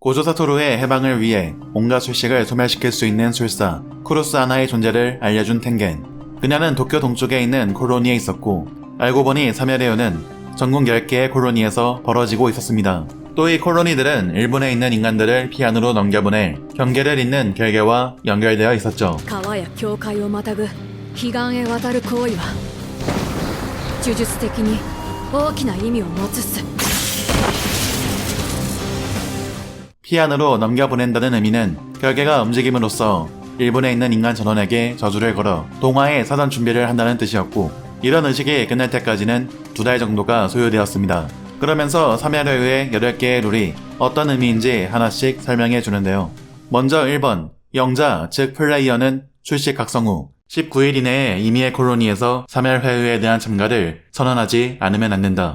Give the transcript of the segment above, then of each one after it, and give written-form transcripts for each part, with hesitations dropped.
고조 사토루의 해방을 위해 온갖 술식을 소멸시킬 수 있는 술사 쿠루스 하나의 존재를 알려준 텐겐. 그녀는 도쿄 동쪽에 있는 콜로니에 있었고 알고 보니 사멸레오는 전국 10개의 콜로니에서 벌어지고 있었습니다. 또 이 콜로니들은 일본에 있는 인간들을 피안으로 넘겨보낼 경계를 잇는 결계와 연결되어 있었죠. 川や境界をまたぐ彼岸へ渡る行為は呪術的に大きな意味を持つっす。 피안으로 넘겨보낸다는 의미는 결계가 움직임으로써 일본에 있는 인간 전원에게 저주를 걸어 동화의 사전 준비를 한다는 뜻이었고, 이런 의식이 끝날 때까지는 2달 정도가 소요되었습니다. 그러면서 사멸레오의 8개의 룰이 어떤 의미인지 하나씩 설명해 주는데요. 먼저 1번, 영자 즉 플레이어는 출식 각성 후 19일 이내에 임의의 콜로니에서 사멸회의에 대한 참가를 선언하지 않으면 안 된다.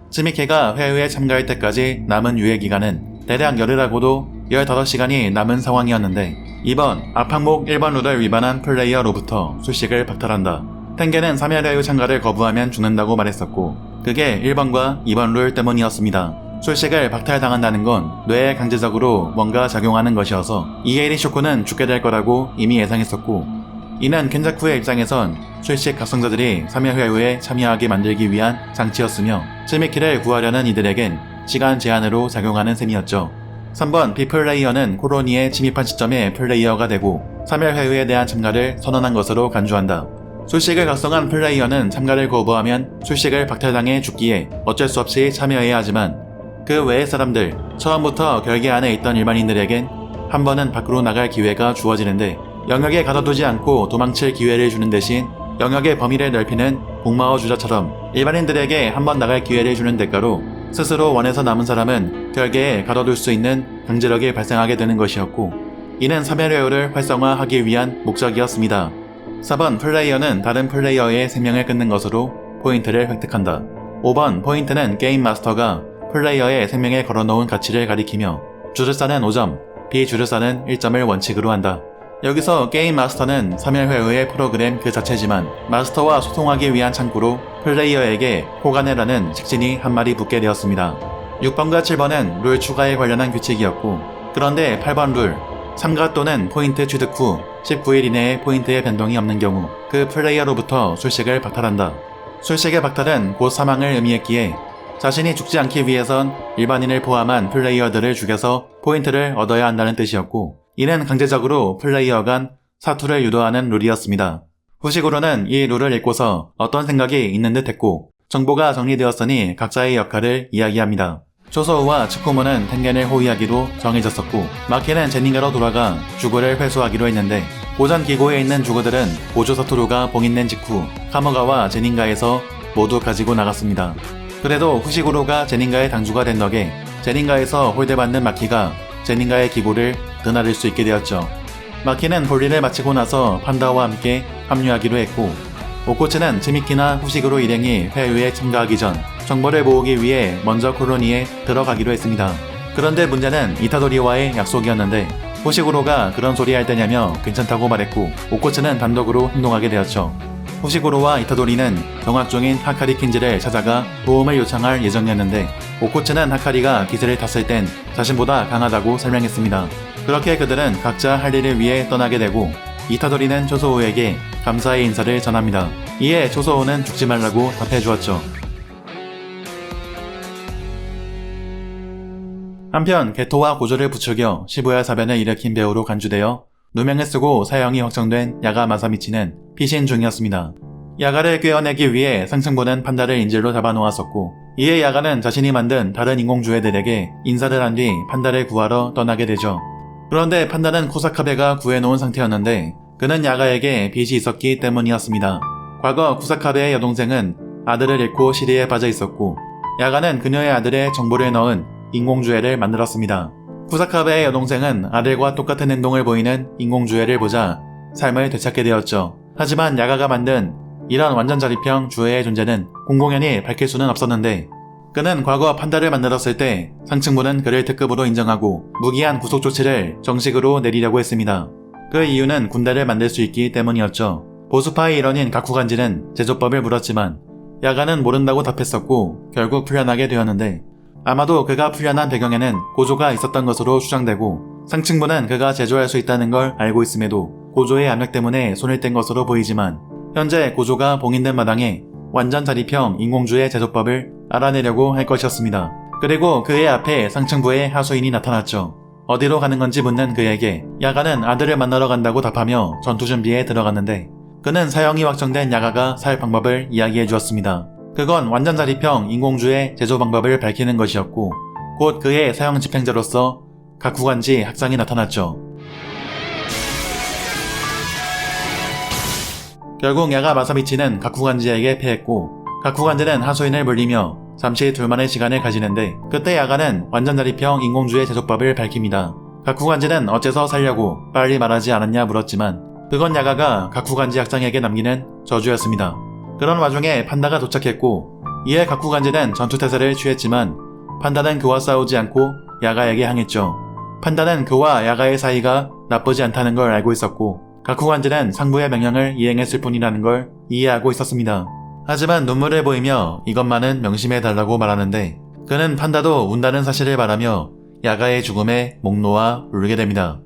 츠미케가 회의에 참가할 때까지 남은 유예 기간은 대략 열흘하고도 15시간이 남은 상황이었는데, 2번, 압항목 1번 룰을 위반한 플레이어로부터 술식을 박탈한다. 텐겐은 사멸회의 참가를 거부하면 죽는다고 말했었고, 그게 1번과 2번 룰 때문이었습니다. 술식을 박탈당한다는 건 뇌에 강제적으로 뭔가 작용하는 것이어서 이에이리 쇼코는 죽게 될 거라고 이미 예상했었고, 이는 켄자쿠의 입장에선 술식 각성자들이 사멸회의에 참여하게 만들기 위한 장치였으며 츠미키를 구하려는 이들에겐 시간 제한으로 작용하는 셈이었죠. 3번, 비플레이어는 콜로니에 침입한 시점에 플레이어가 되고 사멸회의에 대한 참가를 선언한 것으로 간주한다. 술식을 각성한 플레이어는 참가를 거부하면 술식을 박탈당해 죽기에 어쩔 수 없이 참여해야 하지만, 그 외의 사람들, 처음부터 결계 안에 있던 일반인들에겐 한 번은 밖으로 나갈 기회가 주어지는데, 영역에 가둬두지 않고 도망칠 기회를 주는 대신 영역의 범위를 넓히는 복마어 주자처럼 일반인들에게 한 번 나갈 기회를 주는 대가로 스스로 원해서 남은 사람은 결계에 가둬둘 수 있는 강제력이 발생하게 되는 것이었고, 이는 사멸회의를 활성화하기 위한 목적이었습니다. 4번, 플레이어는 다른 플레이어의 생명을 끊는 것으로 포인트를 획득한다. 5번, 포인트는 게임 마스터가 플레이어의 생명에 걸어놓은 가치를 가리키며 주술사는 5점, 비주술사는 1점을 원칙으로 한다. 여기서 게임 마스터는 사멸회의의 프로그램 그 자체지만 마스터와 소통하기 위한 창구로 플레이어에게 호가네라는 식신이 한 마리 붙게 되었습니다. 6번과 7번은 룰 추가에 관련한 규칙이었고, 그런데 8번 룰, 참가 또는 포인트 취득 후 19일 이내에 포인트의 변동이 없는 경우 그 플레이어로부터 술식을 박탈한다. 술식의 박탈은 곧 사망을 의미했기에 자신이 죽지 않기 위해선 일반인을 포함한 플레이어들을 죽여서 포인트를 얻어야 한다는 뜻이었고, 이는 강제적으로 플레이어 간 사투를 유도하는 룰이었습니다. 후식으로는 이 룰을 읽고서 어떤 생각이 있는 듯 했고, 정보가 정리되었으니 각자의 역할을 이야기합니다. 조소우와 츠쿠모는 텐겐을 호위하기로 정해졌었고, 마키는 제닌가로 돌아가 주구를 회수하기로 했는데, 고전 기고에 있는 주구들은 고조 사토루가 봉인된 직후 카모가와 제닌가에서 모두 가지고 나갔습니다. 그래도 후식으로가 제닌가의 당주가 된 덕에 제닌가에서 홀대받는 마키가 제닌가의 기고를 드나들 수 있게 되었죠. 마키는 볼일을 마치고 나서 판다와 함께 합류하기로 했고, 오코츠는 츠미키나 후식으로 일행이 회의에 참가하기 전 정보를 모으기 위해 먼저 콜로니에 들어가기로 했습니다. 그런데 문제는 이타도리와의 약속이었는데 후식으로가 그런 소리 할 때냐며 괜찮다고 말했고, 오코츠는 단독으로 행동하게 되었죠. 후식으로와 이타도리는 경악 중인 하카리 킨지를 찾아가 도움을 요청할 예정이었는데, 오코츠는 하카리가 기세를 탔을 땐 자신보다 강하다고 설명했습니다. 그렇게 그들은 각자 할 일을 위해 떠나게 되고, 이타도리는 조소우에게 감사의 인사를 전합니다. 이에 조소우는 죽지 말라고 답해주었죠. 한편 게토와 고조를 부추겨 시부야 사변을 일으킨 배우로 간주되어 누명을 쓰고 사형이 확정된 야가 마사미치는 피신 중이었습니다. 야가를 꿰어내기 위해 상층부는 판다를 인질로 잡아놓았었고, 이에 야가는 자신이 만든 다른 인공주애들에게 인사를 한 뒤 판다를 구하러 떠나게 되죠. 그런데 판다는 쿠사카베가 구해놓은 상태였는데 그는 야가에게 빚이 있었기 때문이었습니다. 과거 쿠사카베의 여동생은 아들을 잃고 시리에 빠져 있었고, 야가는 그녀의 아들의 정보를 넣은 인공주애를 만들었습니다. 쿠사카베의 여동생은 아들과 똑같은 행동을 보이는 인공주애를 보자 삶을 되찾게 되었죠. 하지만 야가가 만든 이런 완전 자립형 주애의 존재는 공공연히 밝힐 수는 없었는데, 그는 과거 판다를 만들었을 때 상층부는 그를 특급으로 인정하고 무기한 구속 조치를 정식으로 내리려고 했습니다. 그 이유는 군대를 만들 수 있기 때문이었죠. 보수파의 일원인 가쿠간지는 제조법을 물었지만 야가는 모른다고 답했었고 결국 풀려나게 되었는데, 아마도 그가 풀려난 배경에는 고조가 있었던 것으로 추정되고 상층부는 그가 제조할 수 있다는 걸 알고 있음에도 고조의 압력 때문에 손을 뗀 것으로 보이지만 현재 고조가 봉인된 마당에 완전 자립형 인공주의 제조법을 알아내려고 할 것이었습니다. 그리고 그의 앞에 상층부의 하수인이 나타났죠. 어디로 가는 건지 묻는 그에게 야가는 아들을 만나러 간다고 답하며 전투 준비에 들어갔는데 그는 사형이 확정된 야가가 살 방법을 이야기해 주었습니다. 그건 완전 자립형 인공주의 제조 방법을 밝히는 것이었고 곧 그의 사형 집행자로서 가쿠간지 학장이 나타났죠. 결국 야가 마사미치는 가쿠간지에게 패했고 가쿠간지는 하수인을 물리며 잠시 둘만의 시간을 가지는데 그때 야가는 완전 자립형 인공주의 제조법을 밝힙니다. 가쿠간지는 어째서 살려고 빨리 말하지 않았냐 물었지만 그건 야가가 가쿠간지 학장에게 남기는 저주였습니다. 그런 와중에 판다가 도착했고 이에 가쿠간지는 전투태세를 취했지만 판다는 그와 싸우지 않고 야가에게 향했죠. 판다는 그와 야가의 사이가 나쁘지 않다는 걸 알고 있었고 가쿠간지는 상부의 명령을 이행했을 뿐이라는 걸 이해하고 있었습니다. 하지만 눈물을 보이며 이것만은 명심해달라고 말하는데 그는 판다도 운다는 사실을 말하며 야가의 죽음에 목 놓아 울게 됩니다.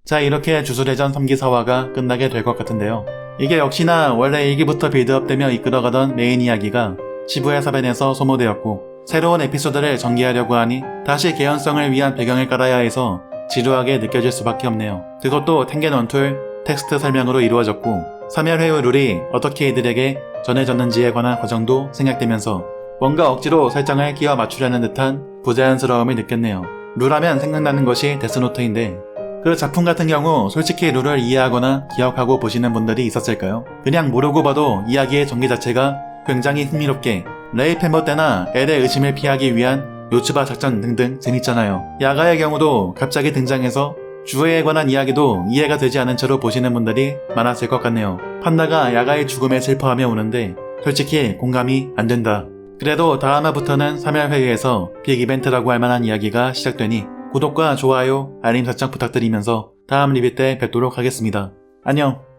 자, 이렇게 주술회전 3기 4화가 끝나게 될 것 같은데요. 이게 역시나 원래 1기부터 빌드업되며 이끌어가던 메인 이야기가 시부야 사변에서 소모되었고 새로운 에피소드를 전개하려고 하니 다시 개연성을 위한 배경을 깔아야 해서 지루하게 느껴질 수밖에 없네요. 그것도 텐겐 원툴 텍스트 설명으로 이루어졌고 사멸회유 룰이 어떻게 이들에게 전해졌는지에 관한 과정도 생략되면서 뭔가 억지로 설정을 끼워 맞추려는 듯한 부자연스러움을 느꼈네요. 룰하면 생각나는 것이 데스노트인데 그 작품 같은 경우 솔직히 룰을 이해하거나 기억하고 보시는 분들이 있었을까요? 그냥 모르고 봐도 이야기의 전개 자체가 굉장히 흥미롭게 레이 펜버 때나 엘의 의심을 피하기 위한 요츠바 작전 등등 재밌잖아요. 야가의 경우도 갑자기 등장해서 주회에 관한 이야기도 이해가 되지 않은 채로 보시는 분들이 많았을 것 같네요. 판다가 야가의 죽음에 슬퍼하며 우는데 솔직히 공감이 안 된다. 그래도 다음화부터는 3열 회의에서 빅 이벤트라고 할 만한 이야기가 시작되니 구독과 좋아요, 알림 설정 부탁드리면서 다음 리뷰 때 뵙도록 하겠습니다. 안녕!